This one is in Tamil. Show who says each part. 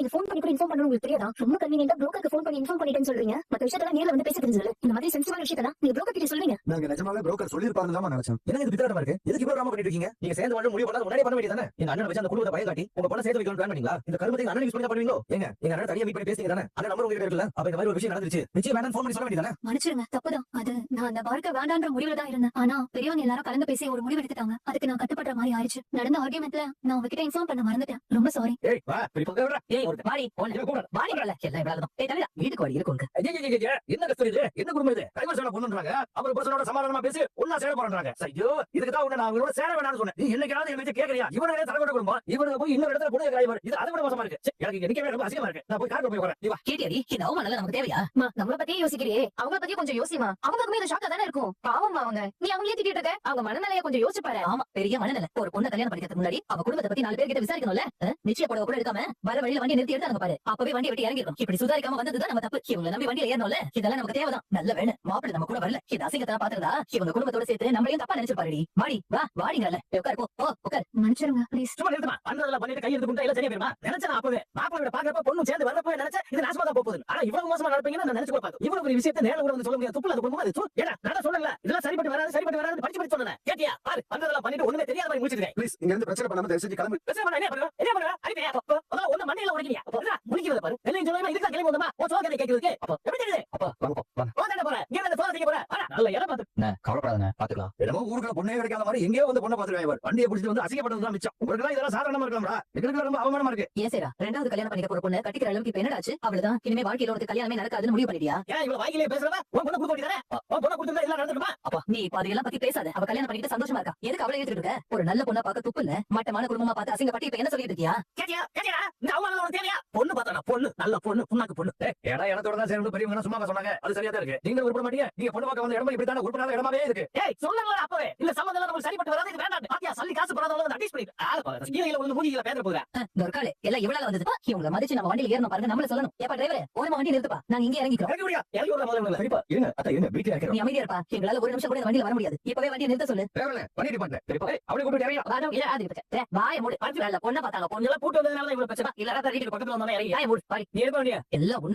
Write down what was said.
Speaker 1: நீங்க ஃபோன் பண்ணி கூட இன்ஃபார்ம் பண்ணணும் உங்களுக்கு தெரியாதா? ரொம்ப கன்வீனியன்ட்டா புரோக்கருக்கு ஃபோன் பண்ணி இன்ஃபார்ம் பண்ணிட்டேன்னு சொல்றீங்க. மத்த விஷயத்தெல்லாம் நேர்ல வந்து பேச தெரிஞ்சது. இந்த மாதிரி சென்சிட்டிவான விஷயத்தெல்லாம் நீங்க புரோக்கர் கிட்ட சொல்றீங்க.
Speaker 2: நாங்க நிஜமாவே புரோக்கர் சொல்லிருப்பாருன்னு தான் நினைச்சேன். என்ன இது வித்தியாசமா இருக்கு? எதுக்கு இவ்வளவு ராம பண்ணிட்டு இருக்கீங்க? நீங்க சேர்ந்து வாழ முடிவு பண்ணாத முன்னாடியே பண்ண வேண்டியதானே? எங்க அண்ணனை வச்சு அந்த குடும்பத்தை பயம் காட்டி உங்க பொண்ணை சேர்த்து வைக்கணும்னு பிளான் பண்ணீங்களா? இந்த கருமத்தை அண்ணன் யூஸ் பண்ணி பண்ணுவீங்களோ? எங்க அண்ணன் தனியா மீட் பண்ணி பேசுங்க தானே? அண்ணன் நம்பர் உங்ககிட்ட இருக்குல்ல? அப்ப இந்த மாதிரி ஒரு விஷயம் நடந்துருச்சு. நிச்சயம் வேண்டாம் ஃபோன் பண்ணி சொல்ல வேண்டியதானே?
Speaker 1: மன்னிச்சிருங்க, தப்புதான். அது நான் அந்த வாழ்க்கை வேண்டான்ற முடிவுல தான் இருந்தேன். ஆனா பெரியவங்க எல்லாரும் கலந்து பேசி ஒரு முடிவு எடுத்துட்டாங்க. அதுக்கு நான் கட்டுப்படுற மாதிரி ஆயிடுச்சு. நடந்த ஆர்கியூமெண்ட்ல நான் உங்ககிட்ட இன்ஃபார்ம் பண்ண மறந்துட்டேன். ரொம்ப சாரி.
Speaker 2: ஏய் வா, இப்படி போக விடுறா.
Speaker 3: ஏய் ஒரு வாடி போன் வாடி வரல எல்லாம் இவ்வளவுதான். ஏய் தமிழா வீட்டுக்கு வாடி இருக்குங்க.
Speaker 2: என்ன கஷ்டம் இது? என்ன குடும்பம் இது? டைவர் சொன்ன பொண்ணுன்றாங்க. அவர் பர்சனோட சமாதானமா பேசி ஒண்ணா சேர போறாங்க. ஐயோ, இதுக்கு தான் உன்னை நான் அவங்களோட சேர வேணாம்னு சொன்னேன். நீ என்னைக்காவது என்ன வச்சு கேக்குறியா? இவனே தலைவரோட குடும்பம். இவனுக்கு போய் இன்னொரு இடத்துல கூட டிரைவர். இது அதை விட மோசமா இருக்கு. எனக்கு இங்க நிக்கவே ரொம்ப அசிங்கமா இருக்கு. நான் போய் கார்ல போய் வரேன். நீ வா.
Speaker 3: கேட்டியாடி இந்த அவமானம் நமக்கு தேவையா?
Speaker 1: நம்மள பத்தியே யோசிக்கிறியே, அவங்க பத்தி கொஞ்சம் யோசிமா. அவங்களுக்குமே இது ஷாக்கா தானே இருக்கும். பாவம் அவங்க. நீ அவங்களே திட்டிட்டு இருக்க. அவங்க மனநிலைய கொஞ்சம் யோசிச்சு பாரு.
Speaker 3: ஆமா பெரிய மனநிலை. ஒரு பொண்ணை கல்யாணம் பண்ணிக்கிறதுக்கு முன்னாடி அவ குடும்பத்தை பத்தி 4 பேர் கிட்ட விசாரிக்கணும்ல. நிச்சய புடவை கூட எடுக்காம வர வழியில வண்டி நிறுத்தி எடுத்தாங்க பாரு. அப்பவே வண்டி விட்டு இறங்கிருக்கும். இப்படி சுதாரிக்காம வந்ததுதான் நம்ம தப்பு. இவங்க நம்பி வண்டியில ஏறணும்ல. இதெல்லாம் நமக்கு தேவைதான். நல்ல வேணும் மாப்பிள்ளை நம்ம கூட வரல. இது அசிங்கத்தை பாத்துறதா இவங்க குடும்பத்தோட சேர்த்து நம்மளையும் தப்பா நினைச்சிருப்பாருடி. வாடி வா வாடிங்கறல. உட்கார் போ உட்கார்.
Speaker 1: மன்னிச்சிருங்க ப்ளீஸ்.
Speaker 2: சும்மா நிறுத்துமா. அந்ததெல்லாம் பண்ணிட்டு கை எடுத்து குண்டா எல்லாம் சரியா போயிருமா? நினைச்சேன் அப்பவே. மாப்பிள்ளை பாக்குறப்ப பொண்ணு சேர்ந்து வரப்போ நினைச்சேன் இது நாசமா தான் போகுது. ஆனா இவ்வளவு மோசமா நடப்பீங்கன்னு நான் நினைச்சு கூட பார்த்தேன். இவ்வளவு ஒரு விஷயத்தை நேர்ல கூட வந்து சொல்ல முடியாது. துப்புல அது பொண்ணு அது ஏடா நான் சொல்லல. இதெல்லாம் சரிப்பட்டு வராது படிச்சு சொன்னேன். கேட்டியா? பாரு அந்ததெல்லாம் பண்ணிட்டு ஒண்ணுமே தெரியாத மாதிரி முடிச்சிருக்கேன். ப்ளீஸ் இங்க இருந்து பிரச்சனை பண்ணாம தயவு செஞ்சு கிளம்பு. பிரச்சனை பண்ண என்ன பண்ணுவ? அடிப்பே. அதான் ஒண்ணு மண்டையில உடைக்கிறியா? அப்ப முடிக்கிறது பாரு. எல்லாம் சொல்லுமா இதுக்கு கிளம்பி வந்தமா? ஓ சோகனை கேக்குதுக்கு. அப்ப எப்படி தெரியுது? அப்ப வாங்க. போடா போற. இங்க வந்து போற கேக்க போற. நல்ல இடம் பாத்து. நான் கவலைப்படாதே பாத்துக்கலாம். என்னமோ ஊருக்குள்ள பொண்ணே கிடைக்காத மாதிரி எங்கேயோ வந்து பொண்ணை பாத்துருவாங்க இவர். வண்டியை பிடிச்சிட்டு வந்து அசிங்கப்பட்டது தான் மிச்சம். உங்களுக்கு இதெல்லாம் சாதாரணமா இருக்கலாம்டா. எங்களுக்கு ரொம்ப அவமானமா இருக்கு.
Speaker 3: ஏன் சேரா ரெண்டாவது கல்யாணம் பண்ணிக்க போற பொண்ணு கட்டிக்கிற அளவுக்கு இப்ப என்னடாச்சு? அவ்வளவுதான் இனிமே வாழ்க்கையில ஒரு கல்யாணமே நடக்காதுன்னு முடிவு பண்ணிட்டியா?
Speaker 2: ஏன் இவ்வளவு வாய்க்கிலே பேசுறவ உன் பொண்ணை கொடுக்க வேண்டியதானே? உன் பொண்ணை கொடுத்தா எல்லாம் நடந்துருமா?
Speaker 3: அப்பா நீ இப்ப அதெல்லாம் பத்தி பேசாத. அவ கல்யாணம் பண்ணிட்டு சந்தோஷமா இருக்கா. எதுக்கு அவளை ஏத்துட்டு இருக்க? ஒரு நல்ல பொண்ணா பார்க்க துப்பு இல்ல. மட்டமான குடும்பமா பார்த்து அசிங்கப்பட்டு இப்ப என்ன சொல்லிட்டு இருக்கியா?
Speaker 2: கேட்டியா? இந்த அவமானம் உனக்கு தேவையா? பொண்ணு பார்த்தானா? பொண்ணு நல்ல பொண்ணு புண்ணாக்கு பொண்ணு. ஏடா இடத்தோட தான் சேரணும் பெரியவங்க சும்மா சொன்னாங்க. அது சரியா தான் இருக்கு. நீங்க உருப்பட மாட்டீங்க. நீங்க பொண்ணு பார்க்க வந்த இடம் இப்படி தான உருப்படாத இடமாவே இருக்கு. ஏய் சொல்லல அப்பவே. இல்ல சம்பந்தம் நமக்கு சரிப்பட்டு வராது இது வேண்டாம். பாத்தியா சல்லி காசு போறாதவங்க வந்து அட்ஜஸ்ட் பண்ணிட்டு. ஆள பாரு. கீழ வந்து மூஞ்சில பேதற போறா.
Speaker 3: தர்காலே எல்லாம் இவ்வளவு வந்தது. இவங்கள மதிச்சு நம்ம வண்டியில ஏறணும் பாருங்க. நம்மள சொல்லணும். ஏப்பா டிரைவர் ஓரமா வண்டி நிறுத்துப்பா. நாங்க இங்க இறங்கிக்கிறோம்.
Speaker 2: இறங்கி விடுயா. இறங்கி விடுற முதல்ல. சரிப்பா. இருங்க. அத்த இருங்க. வீட்ல இருக்கேன்.
Speaker 3: நீ அமைதியா இருப்பா. எங்களால ஒரு நிமிஷம் கூட இந்த வண்டியில வர முடியாது. இப்பவே வண்டியை நிறுத்த சொல்லு.
Speaker 2: டிரைவர்ல வண்டி டிபார்ட்மெண்ட். சரிப்பா. அவளை கூட்டிட்டு இறங்கி.
Speaker 3: வாடா இல்ல அது பிரச்சனை. வாயை மூடு. படுத்து வேல பொண்ண பார்த்தாங்க.
Speaker 2: பொண்ணு எல்லாம் கூட்டி வந்ததனால தான் இவ்வளவு பிரச்சனை. இல்ல வீட்டுக்கு பக்கத்துல வந்தானே இறங்கி.
Speaker 3: வாயை மூடு. பாடி
Speaker 2: நீ இருக்க வேண்டிய
Speaker 3: எல்லாம்